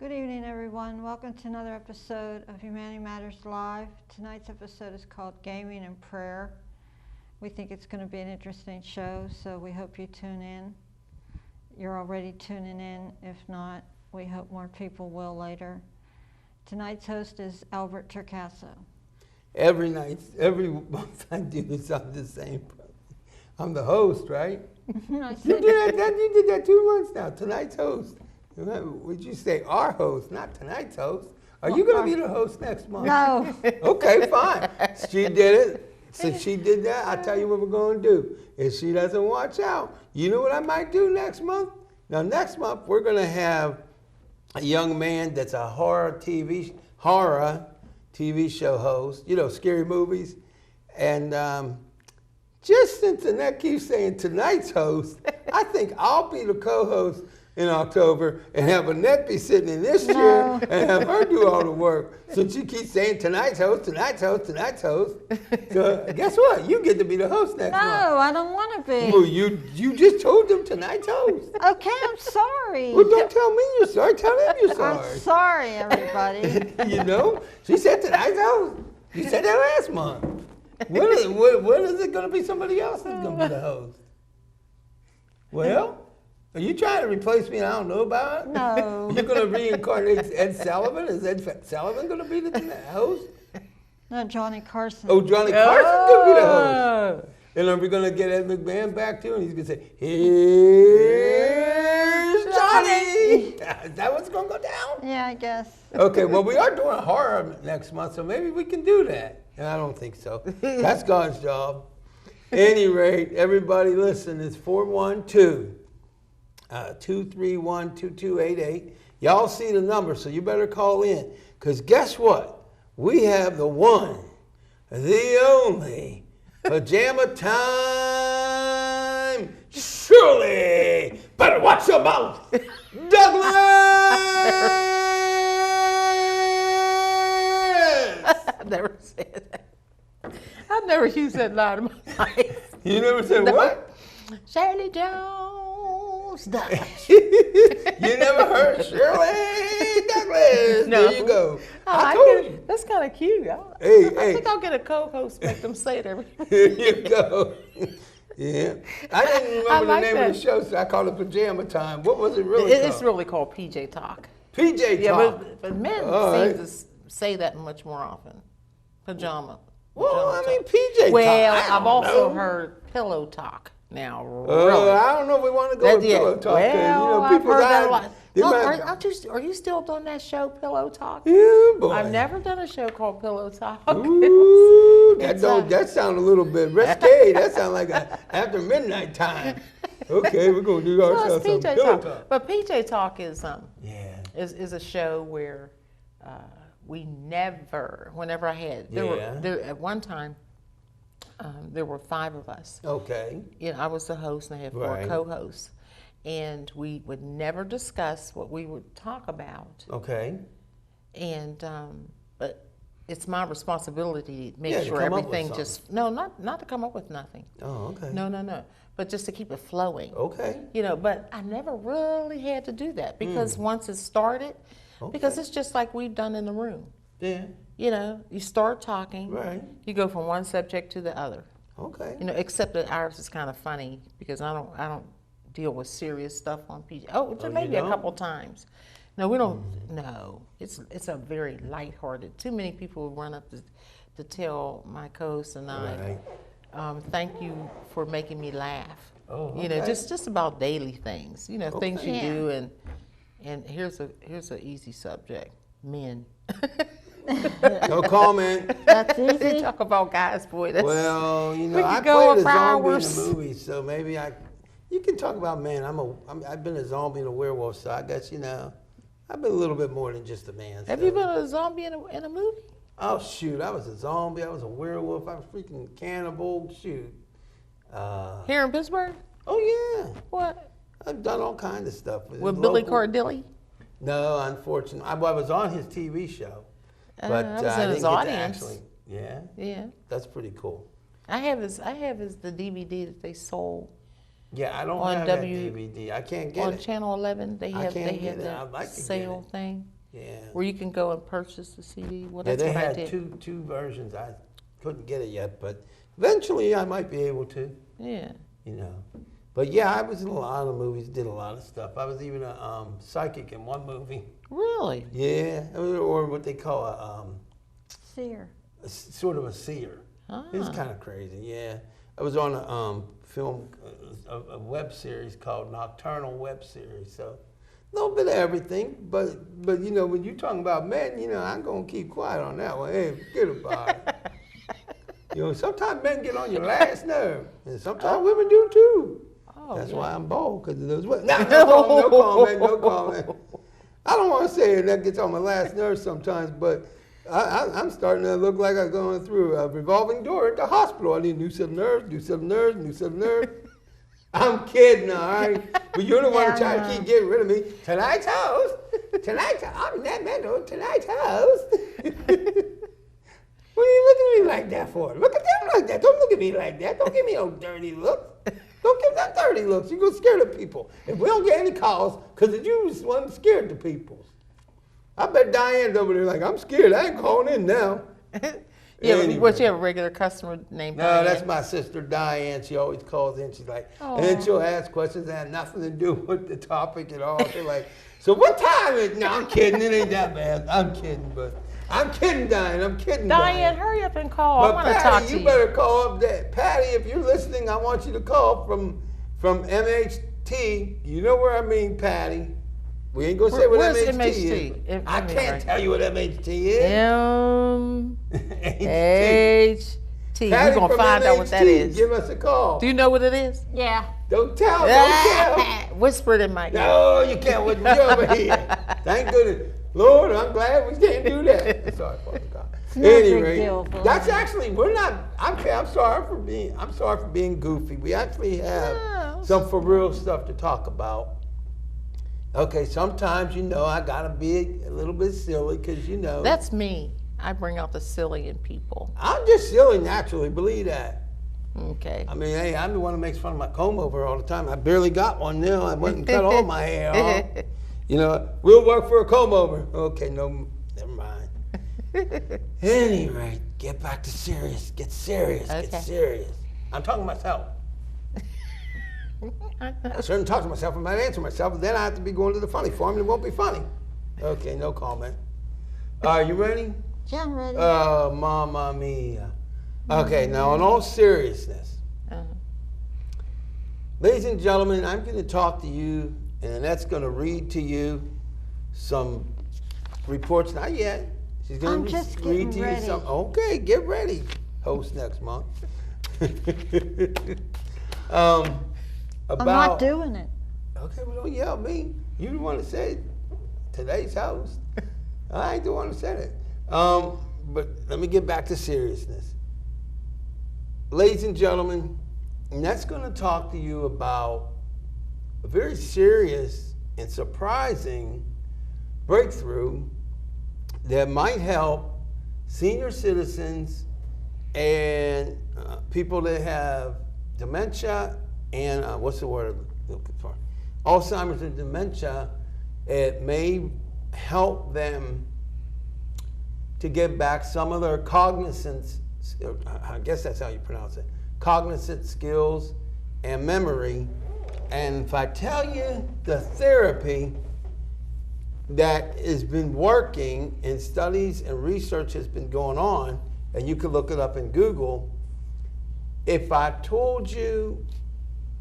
Good evening, everyone. Welcome to another episode of Humanity Matters Live. Tonight's episode is called Gaming and Prayer. We think it's going to be an interesting show, so we hope you tune in. You're already tuning in. If not, we hope more people will later. Tonight's host is Albert Torcaso. Every month I do this, I'm the same person. I'm the host, right? You did that 2 months now. Tonight's host. Would you say our host, not tonight's host? Are you going to be the host next month? No. Okay, fine. She did it. Since she did that, I'll tell you what we're going to do. If she doesn't watch out, you know what I might do next month? Now, next month, we're going to have a young man that's a horror TV show host, you know, scary movies. And just since Annette keeps saying tonight's host, I think I'll be the co-host in October and have Annette be sitting in this chair and have her do all the work. Since she keeps saying tonight's host, tonight's host, tonight's host. So guess what? You get to be the host next month. No, I don't want to be. Well, you just told them tonight's host. Okay, I'm sorry. Well, don't tell me you're sorry. Tell them you're sorry. I'm sorry, everybody. You know, she said tonight's host. You said that last month. When is it going to be somebody else that's going to be the host? Well, are you trying to replace me and I don't know about it? No. You're going to reincarnate Ed Sullivan? Is Ed Sullivan going to be the host? Not Johnny Carson. Oh, Johnny Carson's going to be the host. And then we're going to get Ed McMahon back too, and he's going to say, "Here's Johnny." Is that what's going to go down? Yeah, I guess. Okay, well, we are doing horror next month, so maybe we can do that. And I don't think so. That's God's job. Any rate, everybody listen, it's 412-231-2288. Y'all see the number, so you better call in. Because guess what? We have the one, the only, Pajama Time Shirley. Better watch your mouth. Douglas! I've never said that. I've never used that line in my life. You never said what? Shirley Jones Douglas. You never heard Shirley Douglas. No. There you go. I told you. That's kind of cute. I think I'll get a co-host, make them say it every Here you go. Yeah. I didn't remember like the name of the show, so I called it Pajama Time. What was it really called? It's really called PJ Talk. PJ Talk. Yeah, but men seem to say that much more often. Pajama. Well, I mean, talk. PJ Talk. Well, I I've don't also know. heard pillow talk now. Really. I don't know if we want to go with Pillow Talk. Well, I've people's heard that a eyes- lot. they Look, might- are you still doing that show, Pillow Talk? Yeah, boy. I've never done a show called Pillow Talk. Ooh, that sounds a little bit risque. That sounds like after midnight time. Okay, we're going to do ourselves some PJ Pillow Talk. Talk. But PJ Talk is Yeah. a show where we never, whenever I had, there at one time, there were 5 of us. Okay. You know, I was the host and I had 4 Right. co-hosts. And we would never discuss what we would talk about. Okay. And, but it's my responsibility to make Yeah, to sure come up with everything something. just, no, not to come up with nothing. Oh, okay. No. But just to keep it flowing. Okay. You know, but I never really had to do that because once it started, because it's just like we've done in the room. Yeah. You know, you start talking, Right. you go from one subject to the other. Okay. You know, except that ours is kind of funny because I don't deal with serious stuff on PJ. Maybe a don't? couple times. No, we don't. No, it's a very lighthearted. Too many people run up to tell my co-host and I, thank you for making me laugh. Oh, You know, okay. just about daily things. You know, things you Yeah. do, and here's an easy subject: men. No comment. That's They easy. talk about guys, boy. That's, Well, you know, We I could go played a for zombie hours. in the movie, so maybe you can talk about man. I've been a zombie and a werewolf, so I guess, you know, I've been a little bit more than just a man. Have so. you been a zombie in a movie? Oh, shoot, I was a zombie, I was a werewolf, I was freaking cannibal, shoot. Here in Pittsburgh? Oh, yeah, What? I've done all kinds of stuff. With Billy Cardilli? No, unfortunately. I was on his TV show, but I was in didn't his get to audience. actually. Yeah, Yeah. that's pretty cool. I have the DVD that they sold Yeah, I don't On have W- that DVD. I can't get on it. Channel 11. They I have can't get it. that I'd like to get sale it. thing. Yeah. where you can go and purchase the CD. Well, Yeah, that's they what I had did. two versions. I couldn't get it yet, but eventually I might be able to. Yeah. You know. But yeah, I was in a lot of movies, did a lot of stuff. I was even a psychic in one movie. Really? Yeah, or what they call Seer. sort of a seer. It's Ah. kind of crazy, yeah. I was on a film, a web series called Nocturnal Web Series. So a little bit of everything, but you know, when you're talking about men, you know, I'm gonna keep quiet on that one. Hey, forget about it. You know, sometimes men get on your last nerve, and sometimes women do too. Oh, That's yeah. why I'm bald, because of those women. No comment, no comment. I don't want to say it, that gets on my last nerve sometimes, but I'm starting to look like I'm going through a revolving door at the hospital. I need new set of nerves, new set of nerves, new set of nerves. I'm kidding, all right? But you're the one Yeah, trying to keep getting rid of me. Tonight's host. I'm Annette Mendel. Tonight's host. What are you looking at me like that for? Look at them like that. Don't look at me like that. Don't give me no dirty looks. Don't give them dirty looks. You're going to scare the people. If we don't get any calls, because you was one scared the people. I bet Diane's over there like, I'm scared. I ain't calling in now. Yeah, Anyway. but you have a regular customer named No, Diane? that's my sister Diane. She always calls in. She's like, and then she'll ask questions that have nothing to do with the topic at all. She's like, so what time is it? No, I'm kidding. It ain't that bad. I'm kidding, but I'm kidding, Diane. I'm kidding, Diane, hurry up and call. I But want to Patty, talk to you you. better call up that. Patty, if you're listening, I want you to call from MHT. You know where I mean, Patty. We ain't gonna say what Where's MHT MHT? is. I can't right. tell you what MHT is. M-H-T. We're Patty going to from find out what that MHT, is. Give us a call. Do you know what it is? Yeah. Don't tell. Don't tell. Whisper it in my ear. No, you can't. With me over here. Thank goodness. Lord, I'm glad we can't do that. Sorry, Father God. no big Anyway, deal, believe that's me. actually we're not. I'm sorry for being goofy. We actually have Yeah. some for real stuff to talk about. Okay, sometimes you know I gotta be a little bit silly because you know That's me. I bring out the silly in people. I'm just silly naturally. Believe that. Okay. I mean, hey, I'm the one who makes fun of my comb over all the time. I barely got one now. I went and cut all my hair off. You know, we'll work for a comb over. Okay, no, never mind. Anyway, get back to serious. Get serious. Okay. Get serious. I'm talking to myself. I shouldn't talk to myself. I might answer myself, but then I have to be going to the funny form, and it won't be funny. Okay, no comment. Are you ready? Yeah, I'm ready. Oh, mamma mia. Okay, now in all seriousness, ladies and gentlemen, I'm going to talk to you, and Annette's going to read to you some reports. Not yet. She's going I'm to just read getting to you ready. some. Okay, get ready. Host next month. I'm About. not doing it. Okay, well, don't yell at me. You the one that said today's host. I ain't the one that said it. But let me get back to seriousness. Ladies and gentlemen, Annette's going to talk to you about a very serious and surprising breakthrough that might help senior citizens and people that have dementia and what's the word I'm looking for? Alzheimer's and dementia. It may help them to get back some of their cognizance, I guess that's how you pronounce it, cognizant skills and memory. And if I tell you the therapy that has been working in studies and research has been going on, and you can look it up in Google, if I told you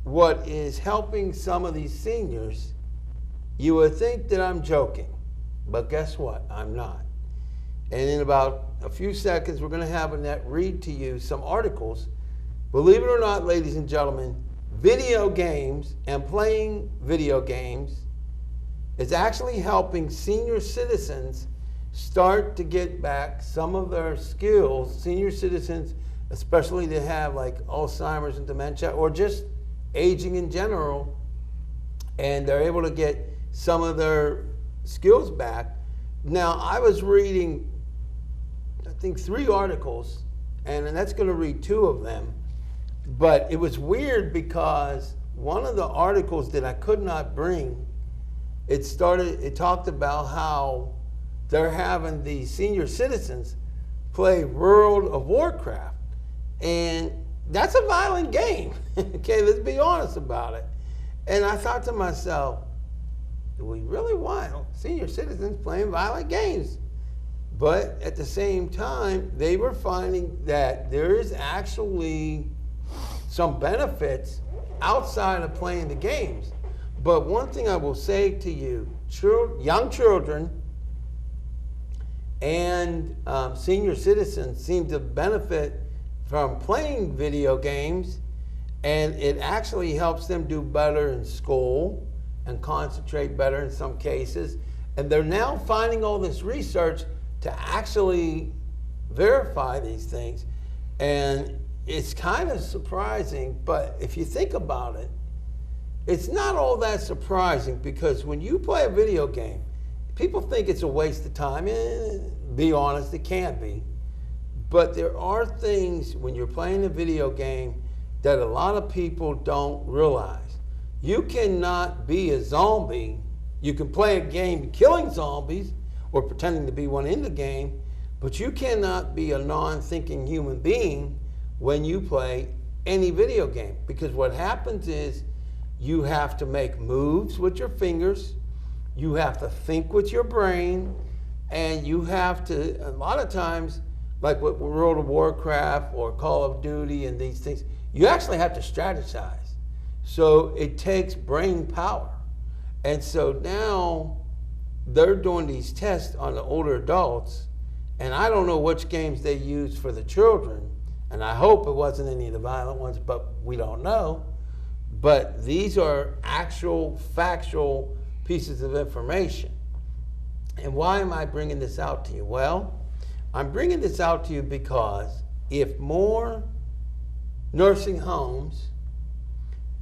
what is helping some of these seniors, you would think that I'm joking. But guess what? I'm not. And in about a few seconds, we're going to have Annette read to you some articles. Believe it or not, ladies and gentlemen, video games and playing video games is actually helping senior citizens start to get back some of their skills. Senior citizens, especially that have like Alzheimer's and dementia or just aging in general, and they're able to get some of their skills back. Now, I was reading, I think, 3 articles, and that's going to read 2 of them. But it was weird because one of the articles that I could not bring, it talked about how they're having the senior citizens play World of Warcraft. And that's a violent game. Okay, let's be honest about it. And I thought to myself, do we really want senior citizens playing violent games? But at the same time, they were finding that there is actually some benefits outside of playing the games. But one thing I will say to you, young children and senior citizens seem to benefit from playing video games, and it actually helps them do better in school and concentrate better in some cases. And they're now finding all this research to actually verify these things. And it's kind of surprising, but if you think about it, it's not all that surprising, because when you play a video game, people think it's a waste of time. Be honest, it can be. But there are things when you're playing a video game that a lot of people don't realize. You cannot be a zombie. You can play a game killing zombies or pretending to be one in the game, but you cannot be a non-thinking human being when you play any video game. Because what happens is you have to make moves with your fingers, you have to think with your brain, and you have to, a lot of times, like with World of Warcraft or Call of Duty and these things, you actually have to strategize. So it takes brain power. And so now they're doing these tests on the older adults, and I don't know which games they used for the children, and I hope it wasn't any of the violent ones, but we don't know. But these are actual factual pieces of information. And why am I bringing this out to you? Well, I'm bringing this out to you because if more nursing homes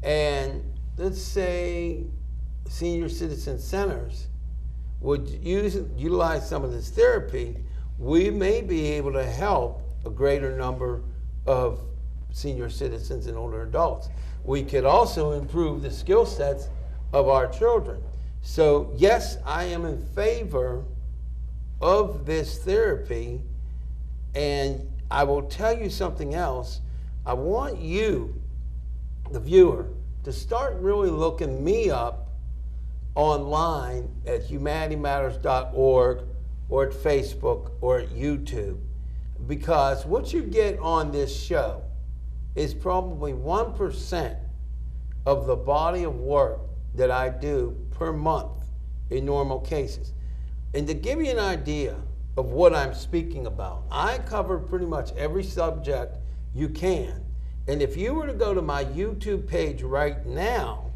and, let's say, senior citizen centers would utilize some of this therapy, we may be able to help a greater number of senior citizens and older adults. We could also improve the skill sets of our children. So yes, I am in favor of this therapy, and I will tell you something else. I want you, the viewer, to start really looking me up online at humanitymatters.org or at Facebook or at YouTube, because what you get on this show is probably 1% of the body of work that I do per month in normal cases. And to give you an idea of what I'm speaking about, I cover pretty much every subject you can. And if you were to go to my YouTube page right now,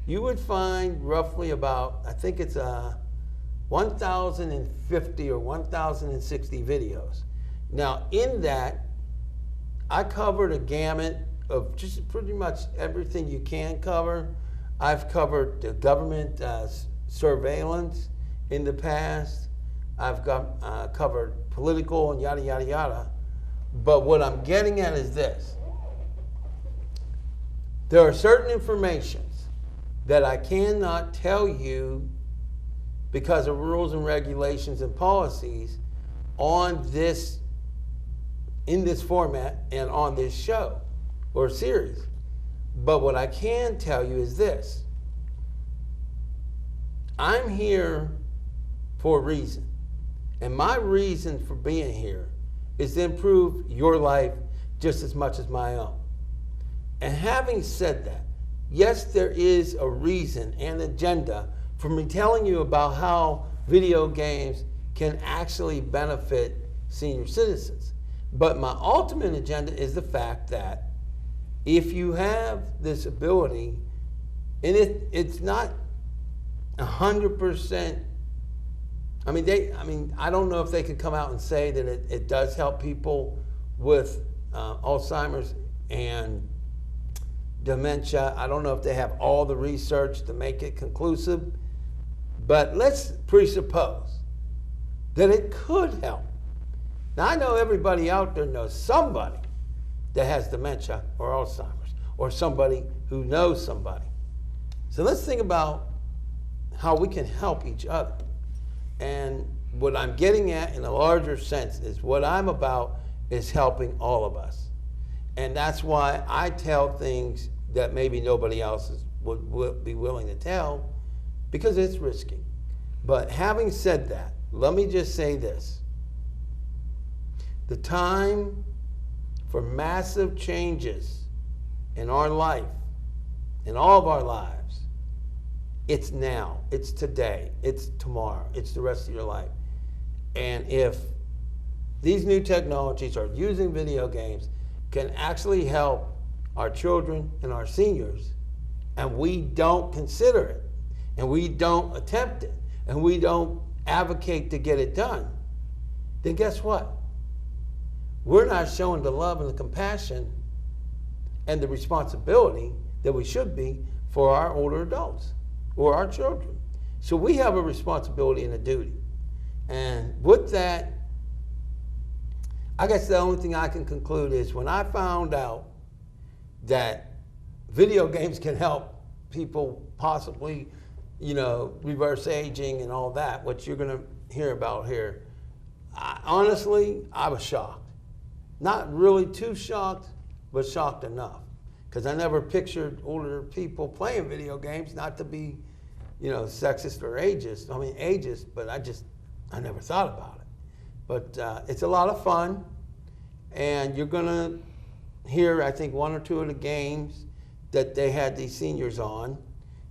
you would find roughly about, I think it's 1,050 or 1,060 videos. Now in that, I covered a gamut of just pretty much everything you can cover. I've covered the government surveillance in the past. I've covered political and yada, yada, yada. But what I'm getting at is this. There are certain informations that I cannot tell you because of rules and regulations and policies on this, in this format and on this show or series. But what I can tell you is this. I'm here for a reason. And my reason for being here is to improve your life just as much as my own. And having said that, yes, there is a reason and agenda for me telling you about how video games can actually benefit senior citizens. But my ultimate agenda is the fact that if you have this ability, and it's not 100%, I don't know if they could come out and say that it does help people with Alzheimer's and dementia. I don't know if they have all the research to make it conclusive, but let's presuppose that it could help. Now, I know everybody out there knows somebody that has dementia or Alzheimer's, or somebody who knows somebody. So let's think about how we can help each other. And what I'm getting at in a larger sense is what I'm about is helping all of us. And that's why I tell things that maybe nobody else would be willing to tell, because it's risky. But having said that, let me just say this. The time for massive changes in our life, in all of our lives, it's now, it's today, it's tomorrow, it's the rest of your life. And if these new technologies are using video games can actually help our children and our seniors, and we don't consider it, and we don't attempt it, and we don't advocate to get it done, then guess what? We're not showing the love and the compassion and the responsibility that we should be for our older adults or our children. So we have a responsibility and a duty. And with that, I guess the only thing I can conclude is when I found out that video games can help people possibly, reverse aging and all that, what you're going to hear about here, honestly, I was shocked. Not really too shocked, but shocked enough. Because I never pictured older people playing video games, not to be, sexist or ageist. I mean, ageist, but I never thought about it. But it's a lot of fun, and you're going to hear, I think, one or two of the games that they had these seniors on.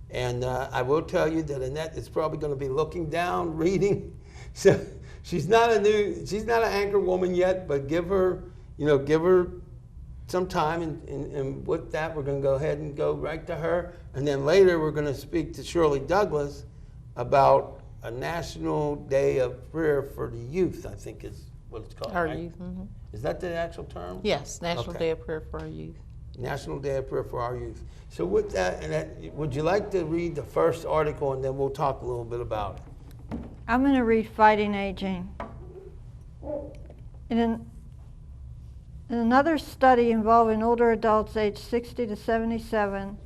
And I will tell you that Annette is probably going to be looking down, reading. So she's not an anchor woman yet, but give her some time, and with that, we're going to go ahead and go right to her. And then later, we're going to speak to Shirley Douglas about a National Day of Prayer for the Youth, I think is what it's called. Our right? youth. Mm-hmm. Is that the actual term? Yes, National Okay. Day of Prayer for our youth. National Day of Prayer for our youth. So with that, Annette, would you like to read the first article, and then we'll talk a little bit about it? I'm going to read Fighting Aging. In another study involving older adults aged 60 to 77,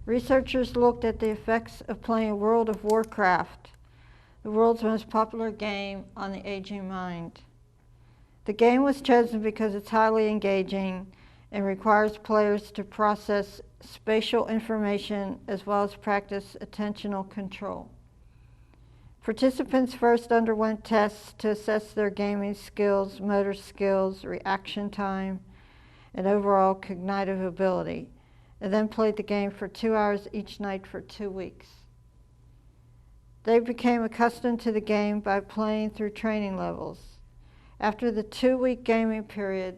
researchers looked at the effects of playing World of Warcraft, the world's most popular game, on the aging mind. The game was chosen because it's highly engaging and requires players to process spatial information as well as practice attentional control. Participants first underwent tests to assess their gaming skills, motor skills, reaction time, and overall cognitive ability, and then played the game for 2 hours each night for 2 weeks. They became accustomed to the game by playing through training levels. After the 2-week gaming period,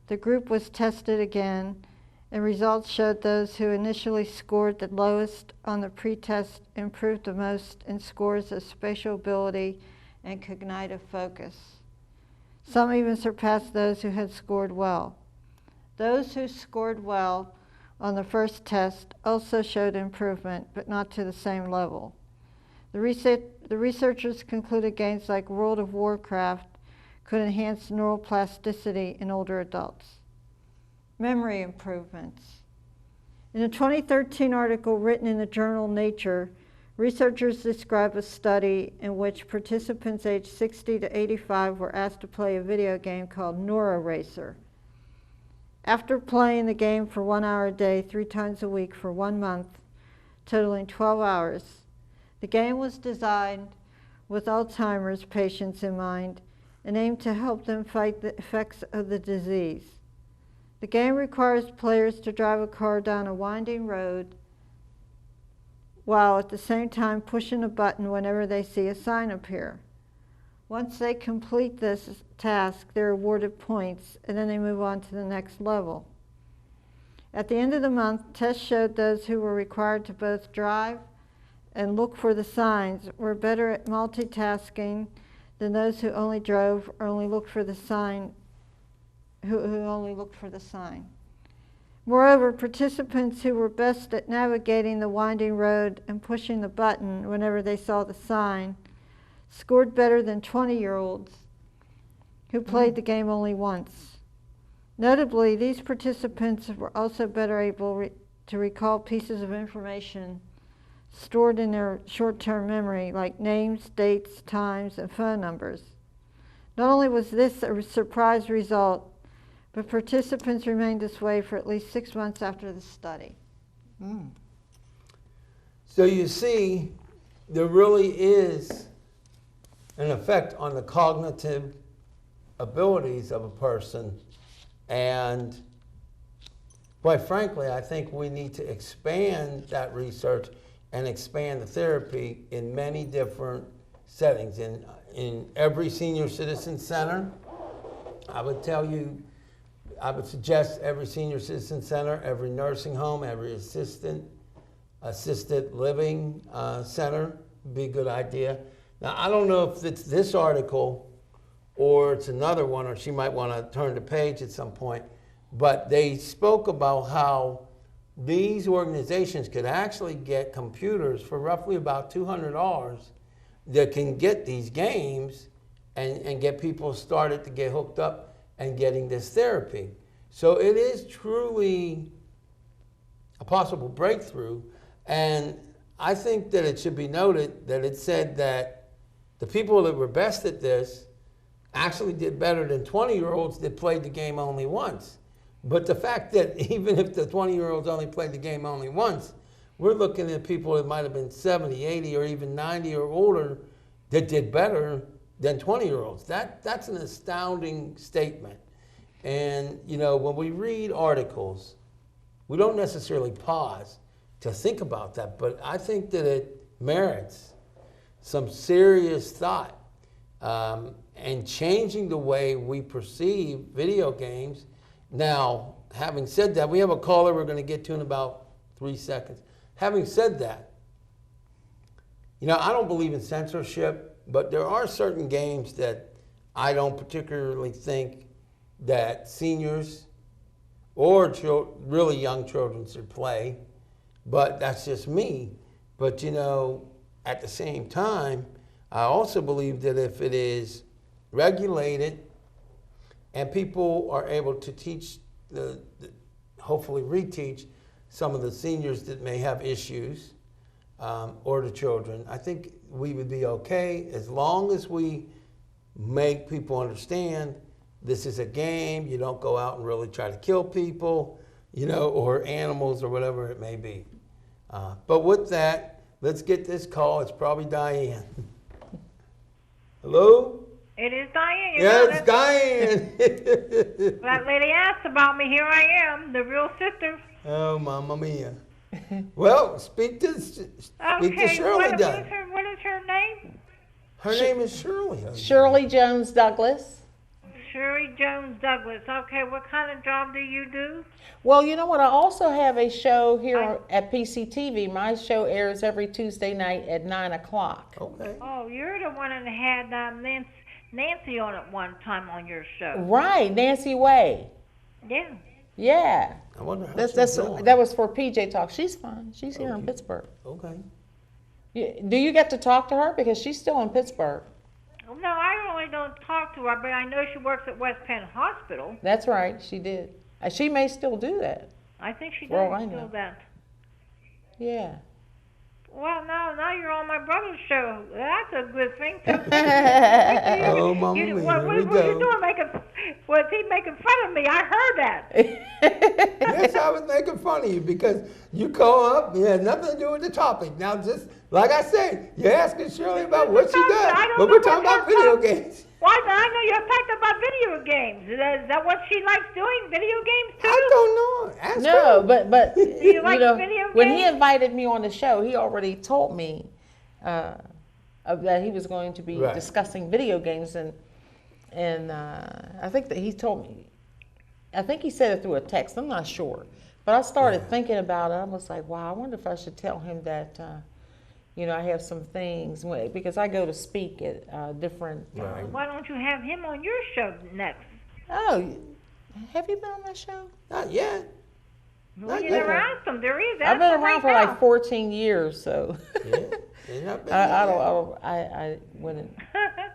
the group was tested again, and results showed those who initially scored the lowest on the pretest improved the most in scores of spatial ability and cognitive focus. Some even surpassed those who had scored well. Those who scored well on the first test also showed improvement, but not to the same level. The researchers concluded games like World of Warcraft could enhance neuroplasticity in older adults. Memory improvements. In a 2013 article written in the journal Nature, researchers describe a study in which participants aged 60 to 85 were asked to play a video game called NeuroRacer. After playing the game for 1 hour a day, 3 times a week for 1 month, totaling 12 hours, the game was designed with Alzheimer's patients in mind and aimed to help them fight the effects of the disease. The game requires players to drive a car down a winding road while at the same time pushing a button whenever they see a sign appear. Once they complete this task, they're awarded points, and then they move on to the next level. At the end of the month, tests showed those who were required to both drive and look for the signs were better at multitasking than those who only drove or only looked for the sign, who only looked for the sign. Moreover, participants who were best at navigating the winding road and pushing the button whenever they saw the sign scored better than 20-year-olds who played the game only once. Notably, these participants were also better able to recall pieces of information stored in their short-term memory, like names, dates, times, and phone numbers. Not only was this a surprise result, but participants remained this way for at least 6 months after the study. Mm. So you see, there really is an effect on the cognitive abilities of a person, and quite frankly, I think we need to expand that research and expand the therapy in many different settings. In every senior citizen center, I would suggest every senior citizen center, every nursing home, every assisted living center would be a good idea. Now, I don't know if it's this article or it's another one, or she might want to turn the page at some point, but they spoke about how these organizations could actually get computers for roughly about $200 that can get these games and get people started to get hooked up and getting this therapy. So it is truly a possible breakthrough, and I think that it should be noted that it said that the people that were best at this actually did better than 20-year-olds that played the game only once. But the fact that even if the 20-year-olds only played the game only once, we're looking at people that might have been 70, 80, or even 90 or older that did better than 20-year-olds. That's an astounding statement. And, you know, when we read articles, we don't necessarily pause to think about that, but I think that it merits some serious thought and changing the way we perceive video games. Now, having said that, we have a caller we're going to get to in about 3 seconds. Having said that, you know, I don't believe in censorship, but there are certain games that I don't particularly think that seniors or really young children should play, but that's just me. But, you know, at the same time, I also believe that if it is regulated and people are able to teach, hopefully reteach some of the seniors that may have issues, or the children, I think we would be okay as long as we make people understand this is a game. You don't go out and really try to kill people, you know, or animals or whatever it may be. But with that, let's get this call. It's probably Diane. Hello? It is Diane. Yeah, it's Diane. That lady asked about me. Here I am, the real sister. Oh, Mamma Mia. Well, speak to Shirley. What is her name? Her name is Shirley. Shirley Jones Douglas. Shirley Jones Douglas. Okay, what kind of job do you do? Well, you know what? I also have a show here at PCTV. My show airs every Tuesday night at 9 o'clock. Okay. Oh, you're the one that had Nancy on at one time on your show. Right, Nancy Way. Yeah. Yeah. I wonder how That was for PJ Talk. She's fine. She's here in Pittsburgh. Okay. Do you get to talk to her? Because she's still in Pittsburgh. No, I really don't talk to her, but I know she works at West Penn Hospital. That's right, she did. She may still do that. I think she Well, does I do know. that. Yeah. Well, now you're on my brother's show. That's a good thing, too. Oh, Mamma Mia, What here are we you go. doing? Was he making fun of me? I heard that. Yes, I was making fun of you because you call up, you had nothing to do with the topic. Now, just like I said, you're asking Shirley about what she does, but we're talking about video games. Why? I know you're talking about video games. Is that what she likes doing? Video games too? I don't know. Ask No, her. but you like video when he games? invited me on the show, he already told me that he was going to be Right. discussing video games, and I think that he told me. I think he said it through a text. I'm not sure, but I started thinking about it. I was like, wow, I wonder if I should tell him that. I have some things because I go to speak at different. Right. Why don't you have him on your show next? Oh, have you been on that show? Not yet. Well, you never asked him. There is. I've been around right for now. like 14 years, so Yeah. They're not bad. I wouldn't.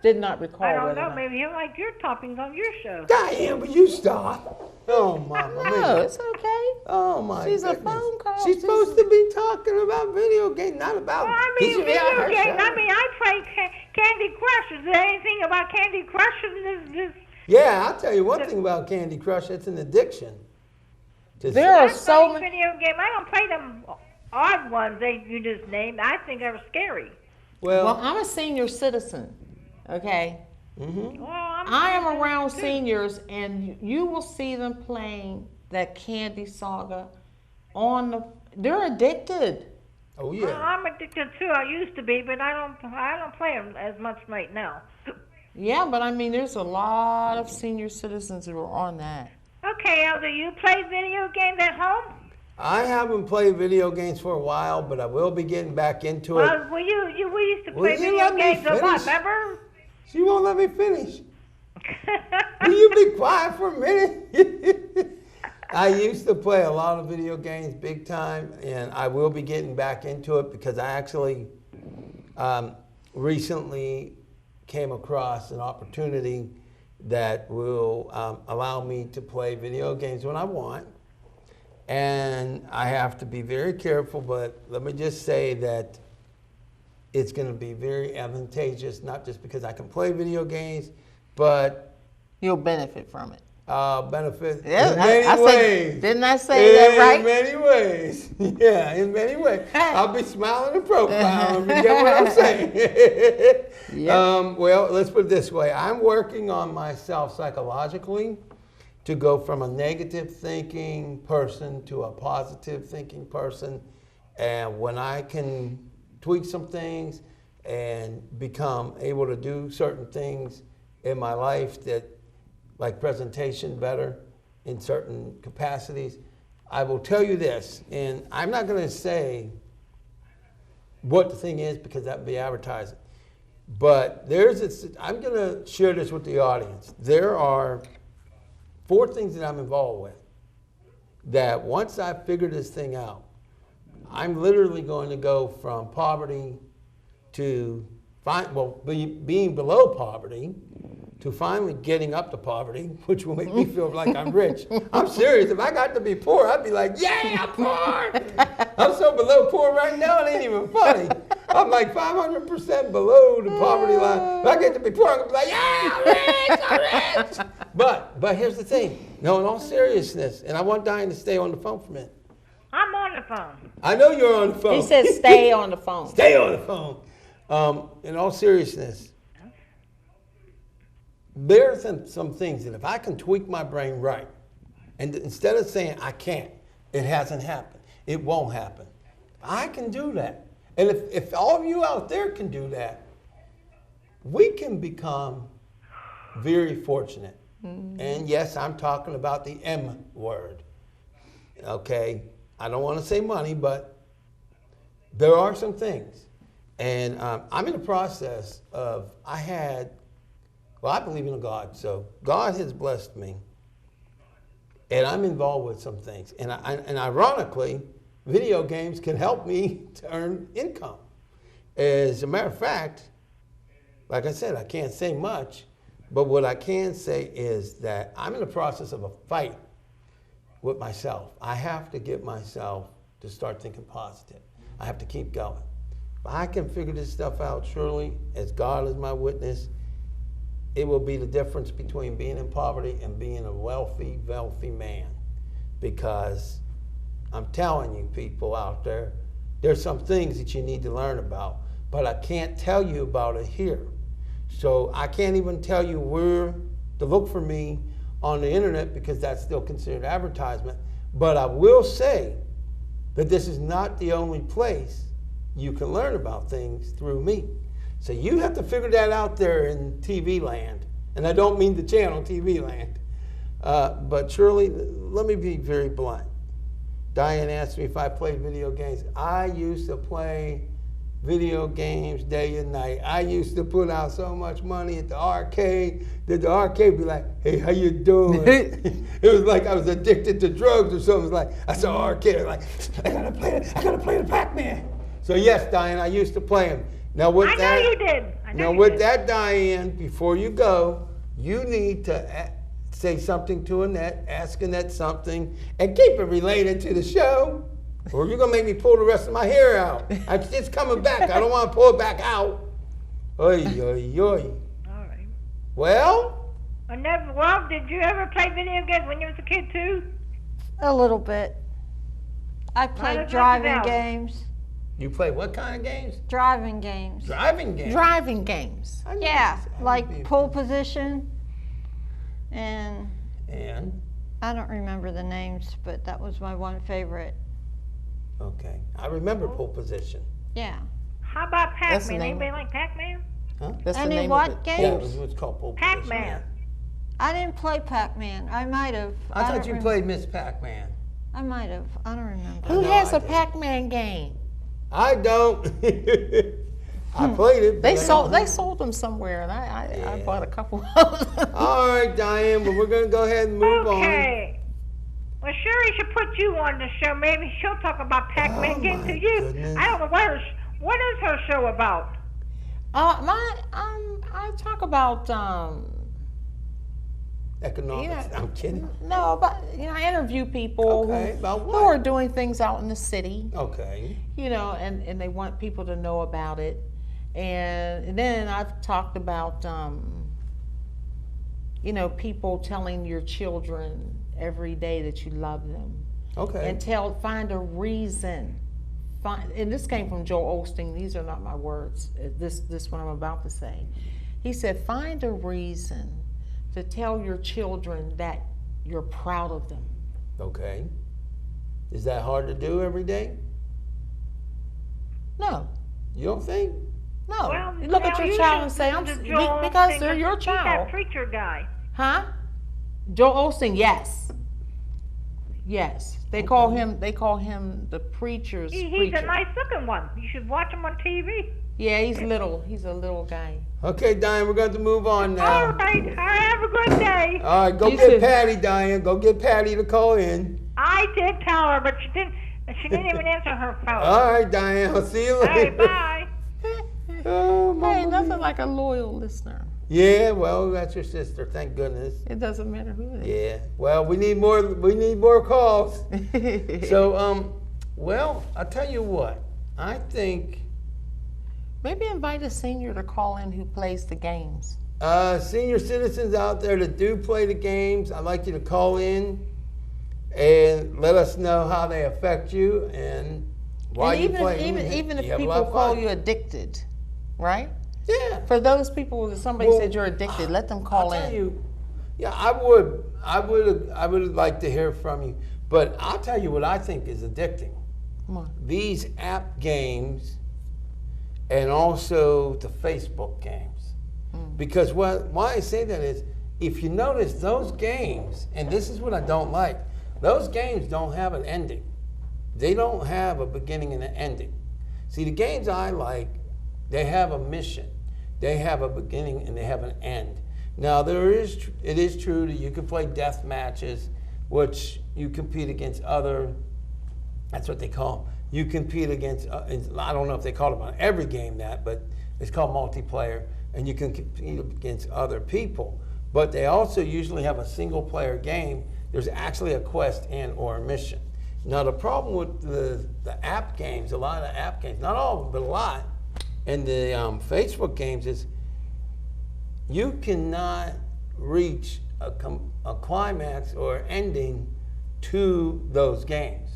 did not recall I don't whether or know. not. Maybe you like your toppings on your show. Diane, will you stop? Oh, Mama No, Mia. it's okay. Oh, my She's a goodness. phone call. She's supposed to be talking about video games, not about... Well, I Did mean, you hear video her games. show? I mean, I play Candy Crush. Is there anything about Candy Crush in this? Yeah, I'll tell you one thing about Candy Crush. It's an addiction. There are I so play many. video game. I don't play them odd ones you just named. I think they were scary. Well, Well, I'm a senior citizzen, okay? mhm. Well, I am around seniors, and you will see them playing that Candy Saga on the. They're addicted. Oh, Well, yeah. I'm addicted too. I used to be, but I don't play them as much right now. Yeah, but I mean, there's a lot of senior citizens who are on that. Okay, Elder, you play video games at home? I haven't played video games for a while, but I will be getting back into it. Well, we used to Will play you video let me games a lot, finish? remember? She won't let me finish. Will you be quiet for a minute? I used to play a lot of video games big time, and I will be getting back into it because I actually recently came across an opportunity that will allow me to play video games when I want. And I have to be very careful, but let me just say that it's going to be very advantageous, not just because I can play video games, but You'll benefit from it. benefit Yeah, in many I ways. said, didn't I say that right? In many ways. Yeah, in many ways. I'll be smiling in profile if you get what I'm saying. Yep. Well, let's put it this way. I'm working on myself psychologically to go from a negative thinking person to a positive thinking person. And when I can tweak some things and become able to do certain things in my life that, like presentation better in certain capacities, I will tell you this, and I'm not going to say what the thing is because that would be advertising. But I'm going to share this with the audience. There are 4 things that I'm involved with that once I figure this thing out, I'm literally going to go from poverty to being below poverty to finally getting up to poverty, which will make me feel like I'm rich. I'm serious. If I got to be poor, I'd be like, yeah, I'm poor. I'm so below poor right now, it ain't even funny. I'm like 500% below the poverty line. If I get to be poor, I'm going to be like, yeah, I'm rich. But here's the thing. No, in all seriousness, and I want Diane to stay on the phone for a minute. I'm on the phone. I know you're on the phone. He said stay on the phone. Stay on the phone. In all seriousness, there are some things that if I can tweak my brain right, and instead of saying I can't, it hasn't happened, it won't happen, I can do that. And if all of you out there can do that, we can become very fortunate. And yes, I'm talking about the M word. Okay, I don't want to say money, but there are some things. And I'm in the process of, I believe in a God, so God has blessed me. And I'm involved with some things. And ironically, video games can help me to earn income. As a matter of fact, like I said, I can't say much, but what I can say is that I'm in the process of a fight with myself. I have to get myself to start thinking positive. I have to keep going. If I can figure this stuff out, surely, as God is my witness, it will be the difference between being in poverty and being a wealthy, wealthy man. Because I'm telling you, people out there, there's some things that you need to learn about, but I can't tell you about it here. So I can't even tell you where to look for me on the internet because that's still considered advertisement. But I will say that this is not the only place you can learn about things through me. So you have to figure that out there in TV land. And I don't mean the channel TV land. But Shirley, let me be very blunt. Diane asked me if I played video games. I used to play video games day and night. I used to put out so much money at the arcade that the arcade be like, hey, how you doing? It was like I was addicted to drugs or something. It was like, I saw arcade, like, I gotta play the Pac-Man. So yes, Diane, I used to play them. Now with I that, know you did. I know now you with did. that, Diane, before you go, you need to say something to Annette, ask Annette something, and keep it related to the show, or you're gonna make me pull the rest of my hair out. It's coming back. I don't want to pull it back out. Oy, oy, oy. All right. Well, Annette, well, did you ever play video games when you was a kid too? A little bit. I as played much as driving else. games. you play what kind of games? Driving games. Driving games. Driving games. I know Yeah, this- I like know pole position, and And I don't remember the names, but that was my one favorite. okay, I remember pole position. Yeah. How about That's the Pac-Man? name of- Anybody like Pac-Man? Huh? That's the Any name what of it. game? Yeah, it was what's called pole position. Pac-Man. I didn't play Pac-Man. I might have. I thought don't you rem- played Miss Pac-Man. I might have. I don't remember. Who No, has I a didn't. Pac-Man game? I don't. I played it. They but I sold. don't- They sold them somewhere, and I Yeah. bought a couple of them. All right, Diane, but we're gonna go ahead and move on. Okay. Well, Shirley should put you on the show. Maybe she'll talk about Pac-Man Oh, games my to you. goodness. I don't know what is her show about. I talk about Economics. Yeah. I'm kidding. no, but I interview people Okay, who, about who what? are doing things out in the city, Okay. and they want people to know about it. And then I've talked about people telling your children every day that you love them, Okay. and find a reason. And this came from Joel Osteen. These are not my words. This one I'm about to say. He said, find a reason to tell your children that you're proud of them. Okay. Is that hard to do every day? No, You don't think? no. Well, You look at now your you child should and say, listen to Joel because Osteen, they're your he's that child. preacher guy. Huh? Joel Osteen, yes. Yes. They call him the preacher's He's preacher. a nice-looking one. You should watch him on TV. Yeah, he's little. He's a little guy. Okay, Diane, we're going to move on All now. right. Have a good day. All right, go You get too. Patty, Diane. Go get Patty to call in. I did tell her, but she didn't even answer her phone. All right, Diane. I'll see you All later. right, bye. Oh, Hey, Mamma nothing mia. like a loyal listener. Yeah, well, that's your sister. Thank goodness. It doesn't matter who it is. Yeah. Well, we need more. We need more calls. So, well, I'll tell you what. I think Maybe invite a senior to call in who plays the games. senior citizens out there that do play the games, I'd like you to call in and let us know how they affect you and why And you play. even if You have a lot people of call fun. you addicted, right? Yeah. For those people that somebody Well, said you're addicted, let them call I'll tell in. you, yeah, I would like to hear from you. But I'll tell you what I think is addicting. Come on. These app games and also the Facebook games. Because why I say that is, if you notice those games, and this is what I don't like, those games don't have an ending. They don't have a beginning and an ending. See, the games I like, they have a mission. They have a beginning and they have an end. Now, it is true that you can play death matches, which you compete against other, that's what they call them. You compete against, I don't know if they call it on every game that, but it's called multiplayer, and you can compete against other people. But they also usually have a single player game. There's actually a quest and or a mission. Now the problem with the app games, a lot of the app games, not all of them, but a lot, and the Facebook games is you cannot reach a climax or ending to those games.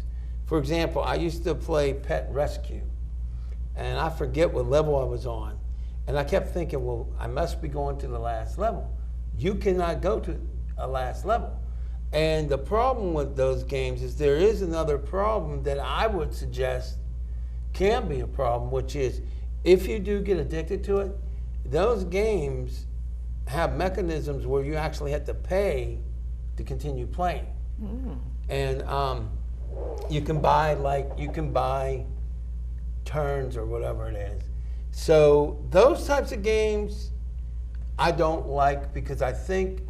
For example, I used to play Pet Rescue, and I forget what level I was on. And I kept thinking, well, I must be going to the last level. You cannot go to a last level. And the problem with those games is there is another problem that I would suggest can be a problem, which is if you do get addicted to it, those games have mechanisms where you actually have to pay to continue playing. And you can buy turns or whatever it is. So those types of games I don't like because I think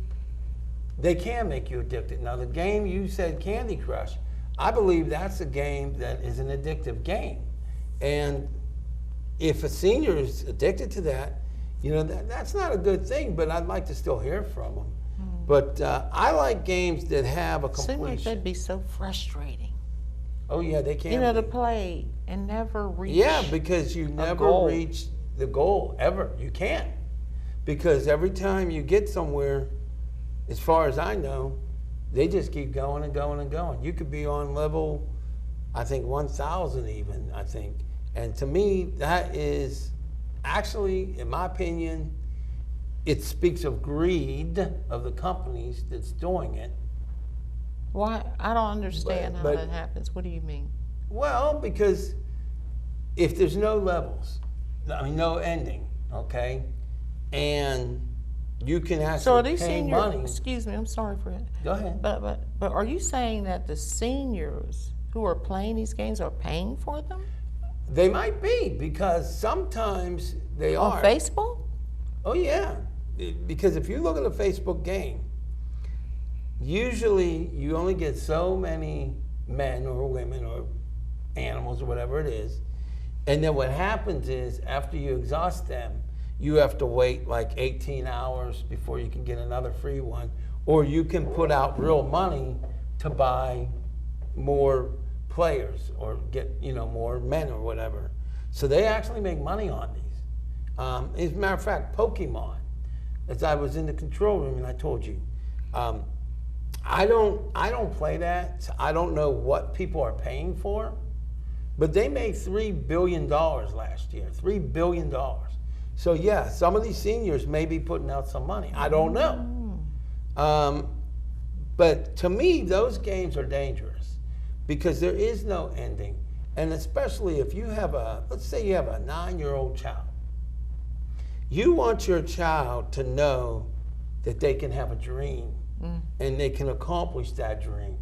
they can make you addicted. Now the game you said, Candy Crush, I believe that's a game that is an addictive game. And if a senior is addicted to that, you know, that's not a good thing, but I'd like to still hear from them. But I like games that have a Seems like completion. that'd be so frustrating. Oh yeah, they can. You know, to be. play and never reach. Yeah, because you never goal. reach the goal ever. You can't. Because every time you get somewhere, as far as I know, they just keep going and going and going. You could be on level, I think 1,000 even, I think. And to me, that is actually, in my opinion, it speaks of greed of the companies that's doing it. Why? I don't understand how but- that happens. What do you mean? Well, because if there's no levels, I mean, no ending, okay, and you can actually So are these pay senior? money. Excuse me, I'm sorry for it. Go ahead. But are you saying that the seniors who are playing these games are paying for them They might be, because sometimes they on are. Facebook? Oh yeah, because if you look at a Facebook game, usually you only get so many men or women or animals or whatever it is, and then what happens is after you exhaust them, you have to wait like 18 hours before you can get another free one, or you can put out real money to buy more players or get, you know, more men or whatever. So they actually make money on these. As a matter of fact, Pokemon, as I was in the control room and I told you, I don't play that. So I don't know what people are paying for, but they made $3 billion last year. $3 billion. So yeah, some of these seniors may be putting out some money. I don't know. But to me, those games are dangerous because there is no ending. And especially if you have let's say you have a 9-year-old child. You want your child to know that they can have a dream and they can accomplish that dream.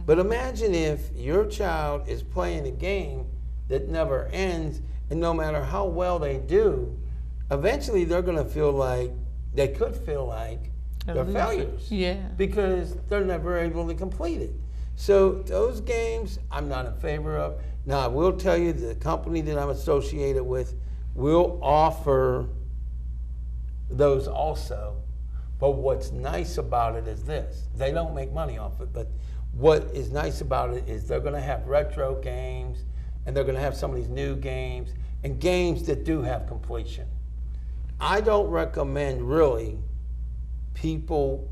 But imagine if your child is playing a game that never ends, and no matter how well they do, eventually they're going to feel like, they could feel like they're failures. Yeah. Because they're never able to complete it. So those games, I'm not in favor of. Now, I will tell you the company that I'm associated with will offer those also. But what's nice about it is this. They don't make money off it, but what is nice about it is they're going to have retro games, and they're going to have some of these new games, and games that do have completion. I don't recommend really people,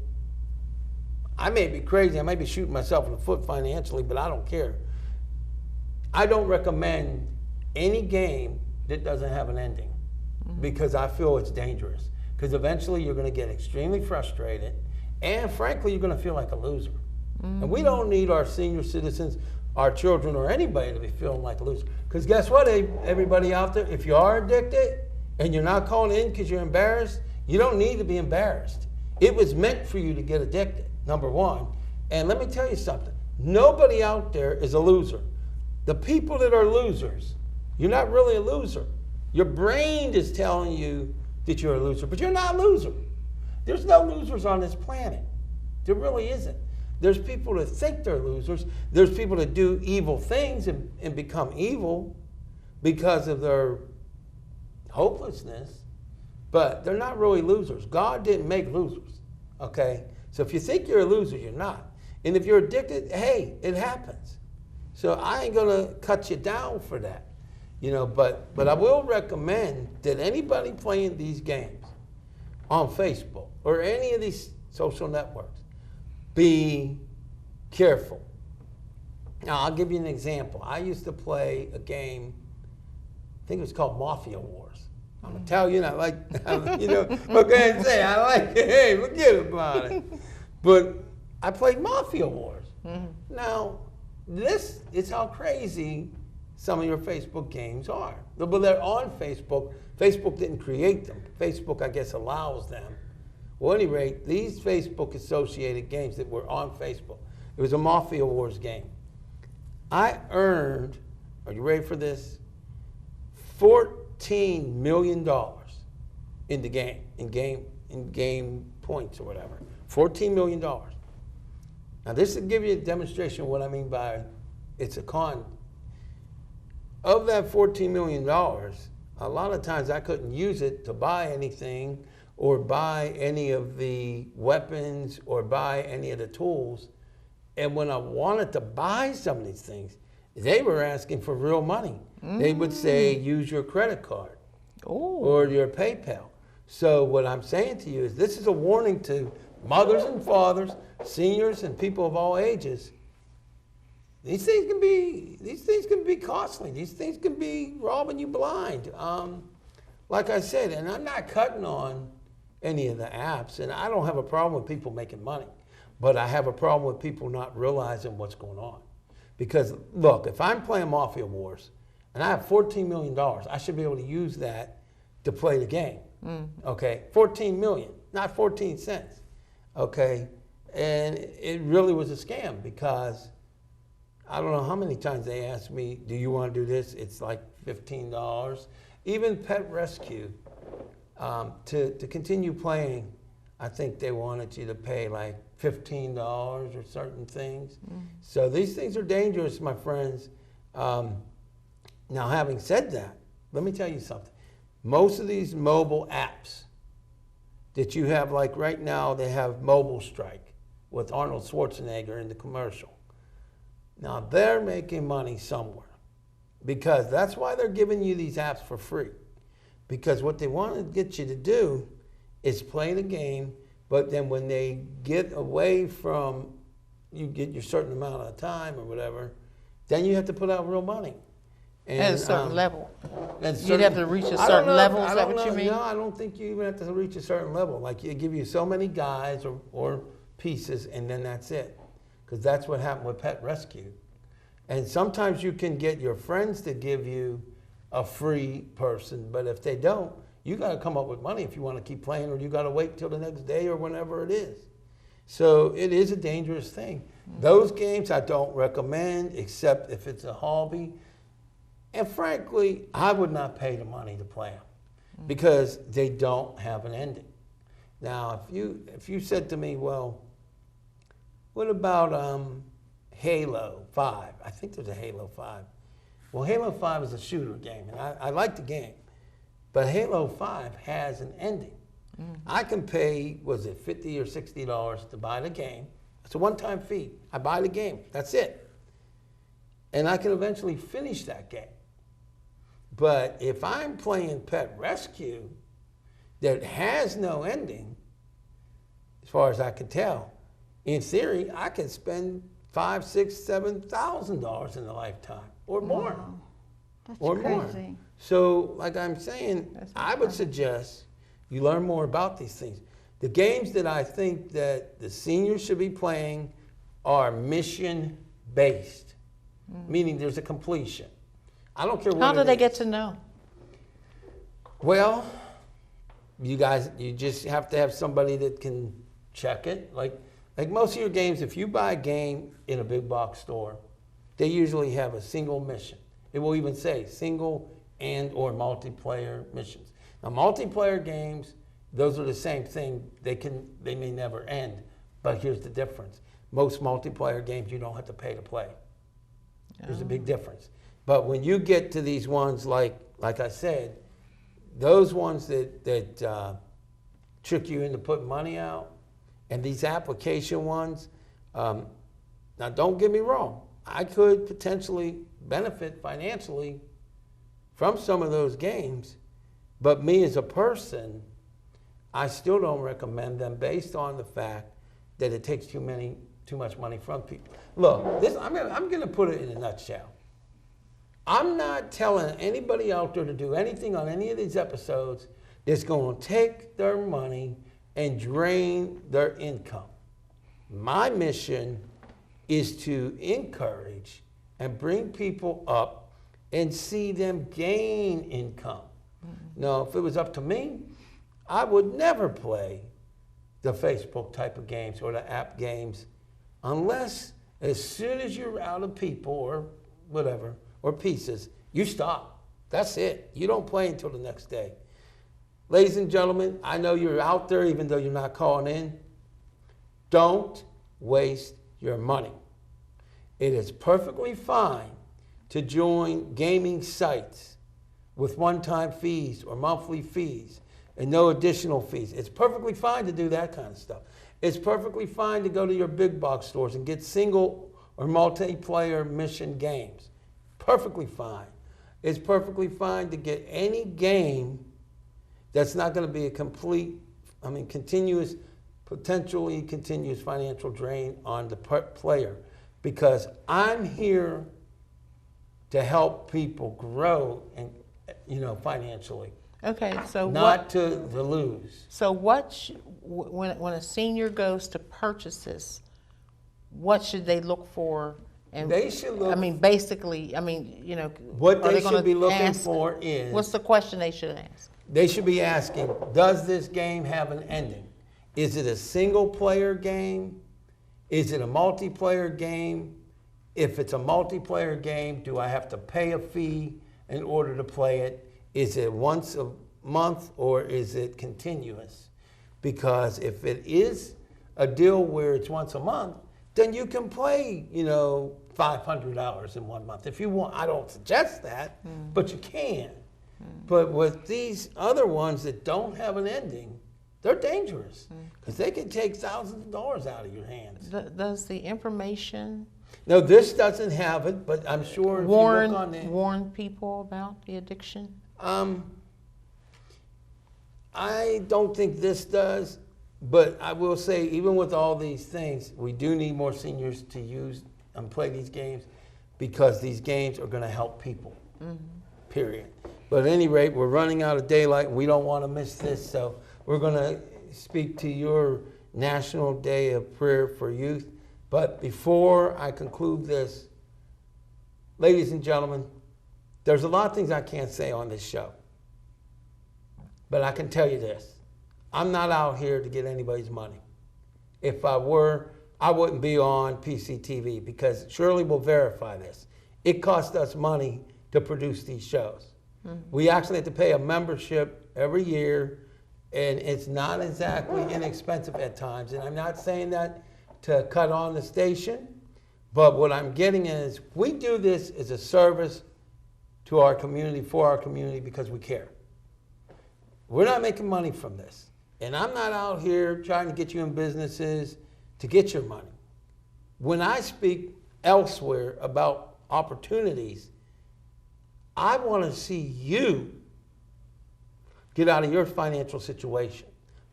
I may be crazy, I may be shooting myself in the foot financially, but I don't care. I don't recommend any game that doesn't have an ending because I feel it's dangerous. Because eventually you're going to get extremely frustrated, and frankly, you're going to feel like a loser. And we don't need our senior citizens, our children, or anybody to be feeling like a loser. Because guess what, everybody out there, if you are addicted and you're not calling in because you're embarrassed, you don't need to be embarrassed. It was meant for you to get addicted, number one. And let me tell you something. Nobody out there is a loser. The people that are losers, you're not really a loser. Your brain is telling you that you're a loser, but you're not a loser. There's no losers on this planet. There really isn't. There's people that think they're losers. There's people that do evil things and become evil because of their hopelessness, but they're not really losers. God didn't make losers, okay? So if you think you're a loser, you're not. And if you're addicted, hey, it happens. So I ain't gonna cut you down for that, you know, but I will recommend that anybody playing these games on Facebook or any of these social networks, be careful. Now, I'll give you an example. I used to play a game, I think it was called Mafia Wars. I'm Italian, I like, you know, what can I say? I like it. Hey, forget about it. But I played Mafia Wars. Now, this is how crazy some of your Facebook games are. But they're on Facebook. Facebook didn't create them. Facebook, I guess, allows them. Well, at any rate, these Facebook associated games that were on Facebook, it was a Mafia Wars game. I earned, are you ready for this? $14 million in the game, in game points or whatever. $14 million. Now this will give you a demonstration of what I mean by it's a con. of that $14 million, a lot of times I couldn't use it to buy anything or buy any of the weapons or buy any of the tools. And when I wanted to buy some of these things, they were asking for real money. They would say, use your credit card or your PayPal. So what I'm saying to you is this is a warning to mothers and fathers, seniors and people of all ages. These things can be costly. These things can be robbing you blind. Like I said, and I'm not cutting on any of the apps, and I don't have a problem with people making money, but I have a problem with people not realizing what's going on. Because look, if I'm playing Mafia Wars and I have $14 million, I should be able to use that to play the game. Okay, 14 million, not 14 cents. Okay, and it really was a scam because I don't know how many times they asked me, do you want to do this? It's like $15. Even Pet Rescue, to continue playing, I think they wanted you to pay like $15 or certain things. So these things are dangerous, my friends. Now, having said that, let me tell you something. Most of these mobile apps that you have, like right now, they have Mobile Strike with Arnold Schwarzenegger in the commercial. Now, they're making money somewhere because that's why they're giving you these apps for free. Because what they want to get you to do is play the game, but then when they get away from, you get your certain amount of time or whatever, then you have to put out real money. And, At a certain level. and You'd have to reach a certain level, is that what you mean? No, I don't think you even have to reach a certain level. Like, you give you so many guys or pieces, and then that's it. Because that's what happened with Pet Rescue. And sometimes you can get your friends to give you a free person, but if they don't, you got to come up with money if you want to keep playing, or you got to wait till the next day or whenever it is. So it is a dangerous thing. Those games I don't recommend, except if it's a hobby. And frankly, I would not pay the money to play them because they don't have an ending. Now, if you said to me, well, what about Halo 5? I think there's a Halo 5. Well, Halo 5 is a shooter game, and I like the game. But Halo 5 has an ending. I can pay, was it $50 or $60 to buy the game. It's a one-time fee. I buy the game. That's it. And I can eventually finish that game. But if I'm playing Pet Rescue that has no ending, as far as I can tell, in theory, I can spend $5,000, $6,000, $7,000 in a lifetime or more. Wow. That's Or crazy. more. So, like I'm saying, I would suggest you learn more about these things. The games that I think that the seniors should be playing are mission-based, meaning there's a completion. I don't care what How do it they is. get to know? Well, you just have to have somebody that can check it. Like most of your games, if you buy a game in a big box store, they usually have a single mission. It will even say single and or multiplayer missions. Now, multiplayer games, those are the same thing. They may never end, but here's the difference. Most multiplayer games, you don't have to pay to play. There's a big difference. But when you get to these ones, like I said, those ones that trick you into putting money out, and these application ones, now don't get me wrong, I could potentially benefit financially from some of those games, but me as a person, I still don't recommend them based on the fact that it takes too much money from people. Look, I'm going to put it in a nutshell. I'm not telling anybody out there to do anything on any of these episodes that's going to take their money and drain their income. My mission is to encourage and bring people up and see them gain income. Now, if it was up to me, I would never play the Facebook type of games or the app games unless as soon as you're out of people or whatever, or pieces, you stop. That's it. You don't play until the next day. Ladies and gentlemen, I know you're out there even though you're not calling in. Don't waste your money. It is perfectly fine to join gaming sites with one-time fees or monthly fees and no additional fees. It's perfectly fine to do that kind of stuff. It's perfectly fine to go to your big box stores and get single or multiplayer mission games. Perfectly fine. It's perfectly fine to get any game that's not going to be a potentially continuous financial drain on the player, because I'm here to help people grow and financially, Okay, so not to lose. So when a senior goes to purchase this, what should they look for? And They should look. basically, What are they gonna should be looking ask- for is, What's the question they should ask? they should be asking, does this game have an ending? Is it a single player game? Is it a multiplayer game? If it's a multiplayer game, do I have to pay a fee in order to play it? Is it once a month or is it continuous? Because if it is a deal where it's once a month, then you can play, $500 in 1 month. If you want, I don't suggest that, but you can. But with these other ones that don't have an ending, they're dangerous because they can take thousands of dollars out of your hands. Does the information No, this doesn't have it, but I'm sure if you look on the... warn people about the addiction? I don't think this does, but I will say, even with all these things, we do need more seniors to use and play these games because these games are going to help people, period. But at any rate, we're running out of daylight, and we don't want to miss this, so we're going to speak to your National Day of Prayer for Youth. But before I conclude this, ladies and gentlemen, there's a lot of things I can't say on this show. But I can tell you this. I'm not out here to get anybody's money. If I were, I wouldn't be on PCTV because Shirley will verify this. It costs us money to produce these shows. We actually have to pay a membership every year, and it's not exactly inexpensive at times. And I'm not saying that to cut on the station, but what I'm getting is we do this as a service to our community, for our community, because we care. We're not making money from this. And I'm not out here trying to get you in businesses to get your money. When I speak elsewhere about opportunities, I want to see you get out of your financial situation.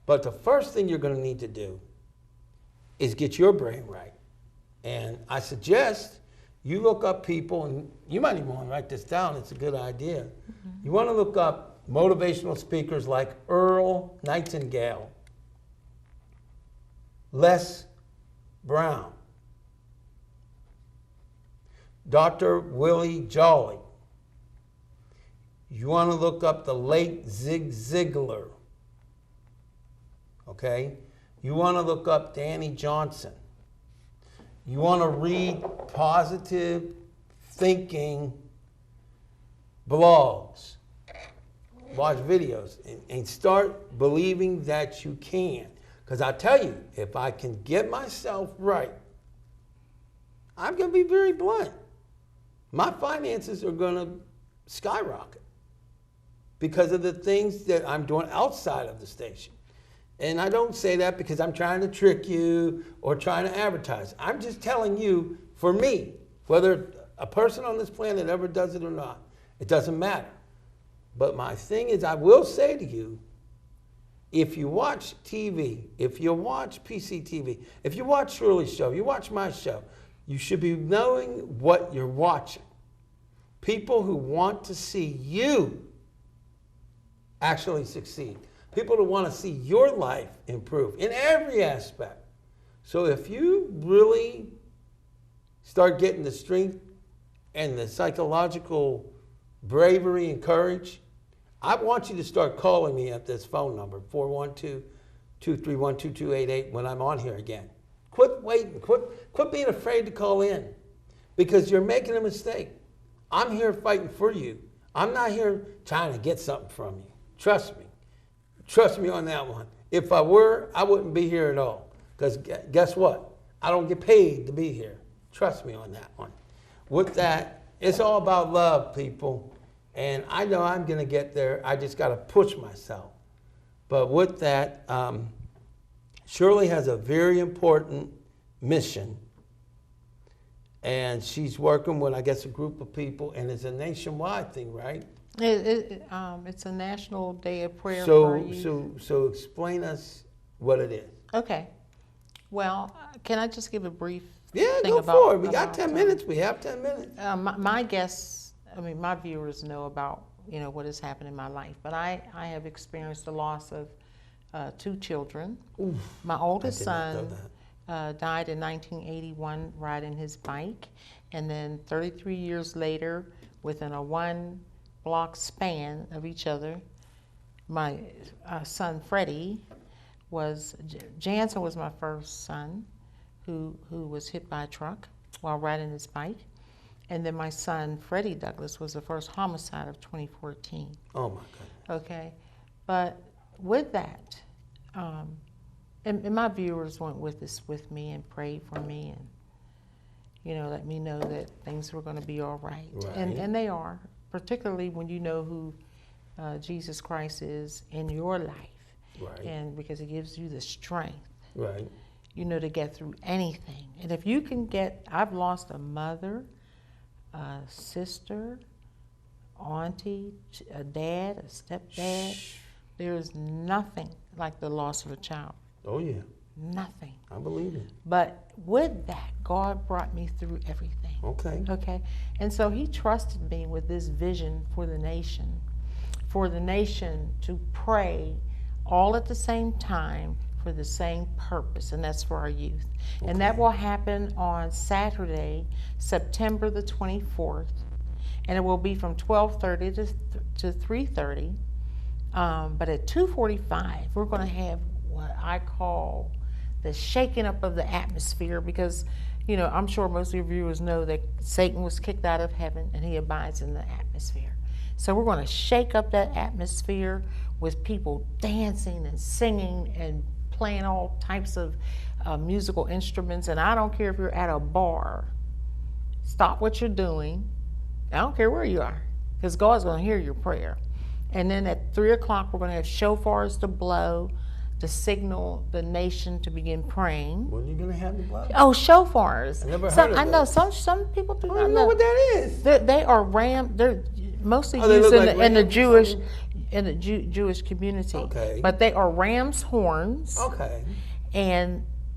But the first thing you're going to need to do is get your brain right. And I suggest you look up people, and you might even want to write this down, it's a good idea. You want to look up motivational speakers like Earl Nightingale, Les Brown, Dr. Willie Jolly. You want to look up the late Zig Ziglar, okay? You want to look up Danny Johnson. You want to read positive thinking blogs, watch videos, and start believing that you can. Because I tell you, if I can get myself right, I'm going to be very blunt. My finances are going to skyrocket because of the things that I'm doing outside of the station. And I don't say that because I'm trying to trick you or trying to advertise. I'm just telling you, for me, whether a person on this planet ever does it or not, it doesn't matter. But my thing is, I will say to you, if you watch TV, if you watch PCTV, if you watch Shirley's show, you watch my show, you should be knowing what you're watching. People who want to see you actually succeed. People who want to see your life improve in every aspect. So if you really start getting the strength and the psychological bravery and courage, I want you to start calling me at this phone number, 412-231-2288, when I'm on here again. Quit waiting. Quit being afraid to call in because you're making a mistake. I'm here fighting for you. I'm not here trying to get something from you. Trust me. Trust me on that one. If I were, I wouldn't be here at all. Because guess what? I don't get paid to be here. Trust me on that one. With that, It's all about love, people. And I know I'm going to get there. I just got to push myself. But with that, Shirley has a very important mission. And she's working with, I guess, a group of people. And it's a nationwide thing, right? It's a National Day of Prayer for Youth. So explain us what it is. Okay. Well, can I just give a brief Yeah, thing go about, for it. We got 10 minutes. We have 10 minutes. My guests, my viewers know about, what has happened in my life. But I have experienced the loss of 2 children. Oof, my oldest I did not know son died in 1981 riding his bike. And then 33 years later, within a 1-block span of each other, my son Freddie Jansen was my first son who was hit by a truck while riding his bike. And then my son Shirley Douglas was the first homicide of 2014. Oh my God. Okay, but with that, and my viewers went with me and prayed for me and, let me know that things were going to be all right. And they are, particularly when you know who Jesus Christ is in your life. Right. And because he gives you the strength, Right. to get through anything. And if you can I've lost a mother, a sister, auntie, a dad, a stepdad. There is nothing like the loss of a child. Oh yeah. Nothing. I believe it. But with that, God brought me through everything. Okay. Okay. And so he trusted me with this vision for the nation to pray all at the same time for the same purpose, and that's for our youth. Okay. And that will happen on Saturday, September the 24th, and it will be from 12:30 to 3:30. But at 2:45, we're going to have what I call the shaking up of the atmosphere, because, I'm sure most of your viewers know that Satan was kicked out of heaven and he abides in the atmosphere. So we're going to shake up that atmosphere with people dancing and singing and playing all types of musical instruments. And I don't care if you're at a bar. Stop what you're doing. I don't care where you are, because God's going to hear your prayer. And then at 3 o'clock, we're going to have shofars to blow to signal the nation to begin praying. When are you going to have the blow? Oh, shofars. I never heard of I know those. some people do I not don't know what that is. They are they're mostly they used look like in the rams or Jewish something? Jewish community. Okay. But they are ram's horns. Okay.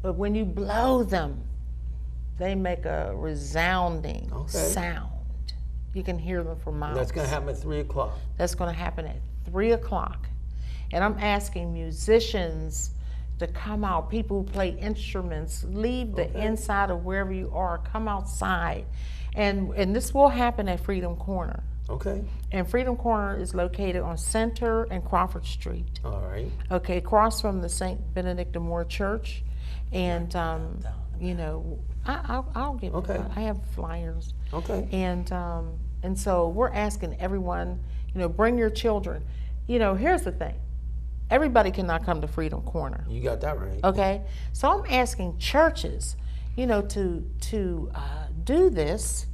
But when you blow them, they make a resounding sound. You can hear them for miles. That's going to happen at 3 o'clock. That's going to happen at 3 o'clock. And I'm asking musicians to come out, people who play instruments, leave the inside of wherever you are, come outside. And this will happen at Freedom Corner. Okay. And Freedom Corner is located on Center and Crawford Street. All right. Okay, across from the St. Benedict de Moore Church. And, I'll give I have flyers. Okay. And so we're asking everyone, bring your children. Here's the thing. Everybody cannot come to Freedom Corner. You got that right. Okay? So I'm asking churches, to do this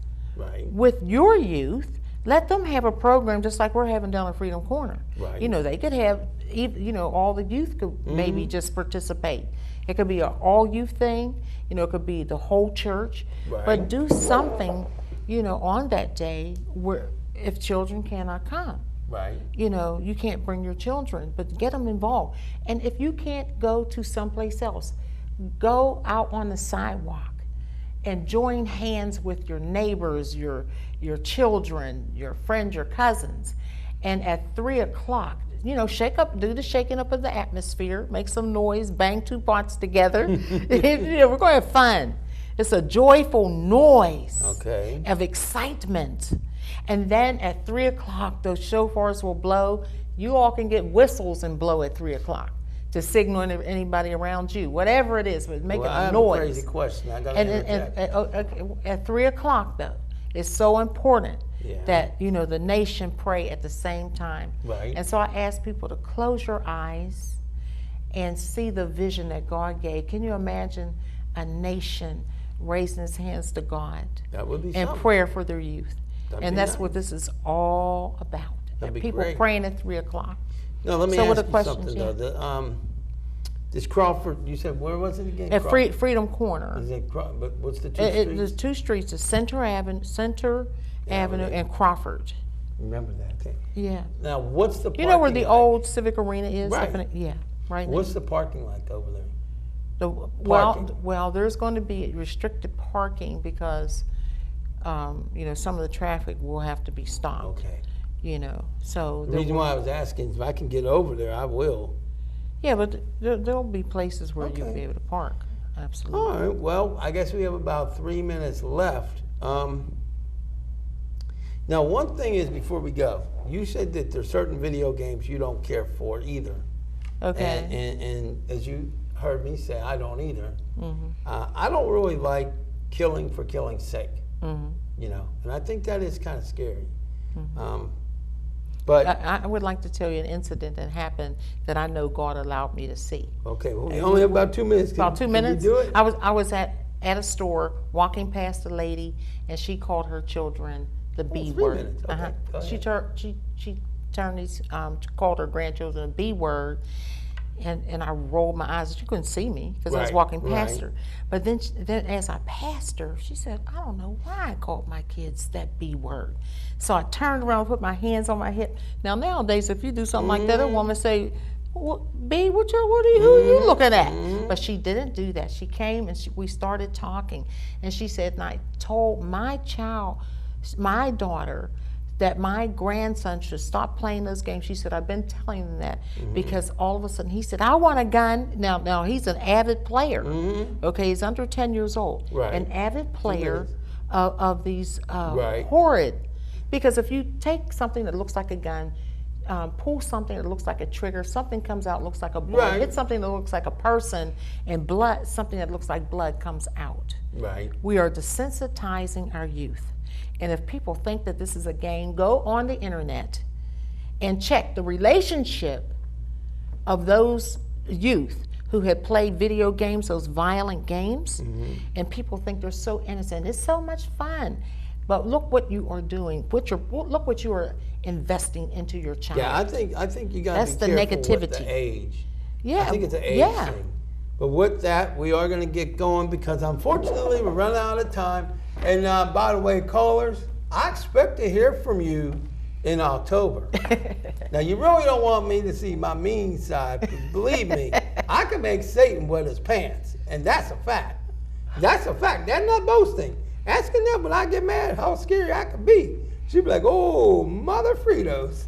with your youth. Let them have a program just like we're having down at Freedom Corner. Right. They could have, all the youth could maybe just participate. It could be an all-youth thing. It could be the whole church. Right. But do something, on that day where if children cannot come. Right. You can't bring your children, but get them involved. And if you can't go to someplace else, go out on the sidewalk and join hands with your neighbors, your children, your friends, your cousins. And at 3 o'clock, do the shaking up of the atmosphere, make some noise, bang 2 pots together. We're going to have fun. It's a joyful noise of excitement. And then at 3 o'clock, those shofars will blow. You all can get whistles and blow at 3 o'clock to signal anybody around you, whatever it is, but make a noise. I have a crazy question. I got to interject. At 3 o'clock, though, it's so important that the nation pray at the same time. Right. And so I ask people to close your eyes and see the vision that God gave. Can you imagine a nation raising its hands to God that would be and something. prayer for their youth? And that's what this is all about. That'd be People great. praying at 3 o'clock. Now, let me So what ask are you questions? something, Yeah. though. This Crawford, you said, where was it again? At Freedom Corner. Is it but what's the two There's streets? 2 streets, the Center Avenue and Crawford. Remember that, okay. Yeah. Now, what's the parking You know where the like? old Civic Arena is? Right. Yeah, right What's now. the parking like over there? Well, parking? there's going to be restricted parking because, some of the traffic will have to be stopped. Okay. So The reason why I was asking is if I can get over there, I will. yeah, but there'll be places where you'll Okay. be able to park. Absolutely. All right. Well, I guess we have about 3 minutes left. Now, one thing is before we go, you said that there's certain video games you don't care for either. Okay. And as you heard me say, I don't either. Mm-hmm. I don't really like killing for killing's sake. Mm-hmm. And I think that is kind of scary. Mm-hmm. But I would like to tell you an incident that happened that I know God allowed me to see. okay, well, we only have about 2 minutes. About 2 Can minutes. we do it? I was at a store walking past a lady, and she called her children the B 3 word. minutes. Okay, go She ahead. she turned these called her grandchildren a B word, and I rolled my eyes. You couldn't see me because I was Right, walking past right. her. But then as I passed her, she said, "I don't know why I called my kids that B word." So I turned around, put my hands on my hip. Now nowadays, if you do something like that, a woman say, B, who are you looking at? But she didn't do that. She came and we started talking, and she said, and I told my daughter, that my grandson should stop playing those games. She said, I've been telling him that because all of a sudden he said, I want a gun. Now he's an avid player. Okay, he's under 10 years old. Right. An avid player of these Right. horrid. Because if you take something that looks like a gun, pull something that looks like a trigger, something comes out looks like a bullet, Right. hit something that looks like a person, and blood, something that looks like blood comes out. Right. We are desensitizing our youth. And if people think that this is a game, go on the internet and check the relationship of those youth who had played video games, those violent games, and people think they're so innocent. It's so much fun. But look what you are doing. Look what you are investing into your child. Yeah, I think you got to That's be the careful with negativity. the age. Yeah, I think it's an age yeah. thing. But with that, we are going to get going because unfortunately we're running out of time. And by the way, callers, I expect to hear from you in October. Now, you really don't want me to see my mean side, but believe me, I can make Satan wet his pants, and that's a fact. That's a fact. That's not boasting. Ask Annette when I get mad how scary I can be. She'd be like, oh, mother Fritos.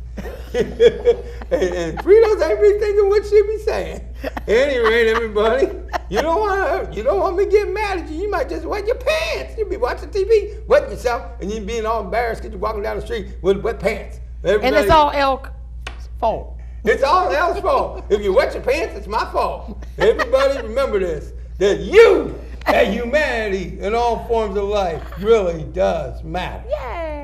and Fritos ain't be thinking what she be saying. At any rate, everybody, you don't want me to get mad at you. You might just wet your pants. You'll be watching TV, wet yourself, and you being all embarrassed because you're walking down the street with wet pants. And it's all Elk's fault. It's all El's fault. If you wet your pants, it's my fault. Everybody remember this, that you and humanity in all forms of life really does matter. Yay!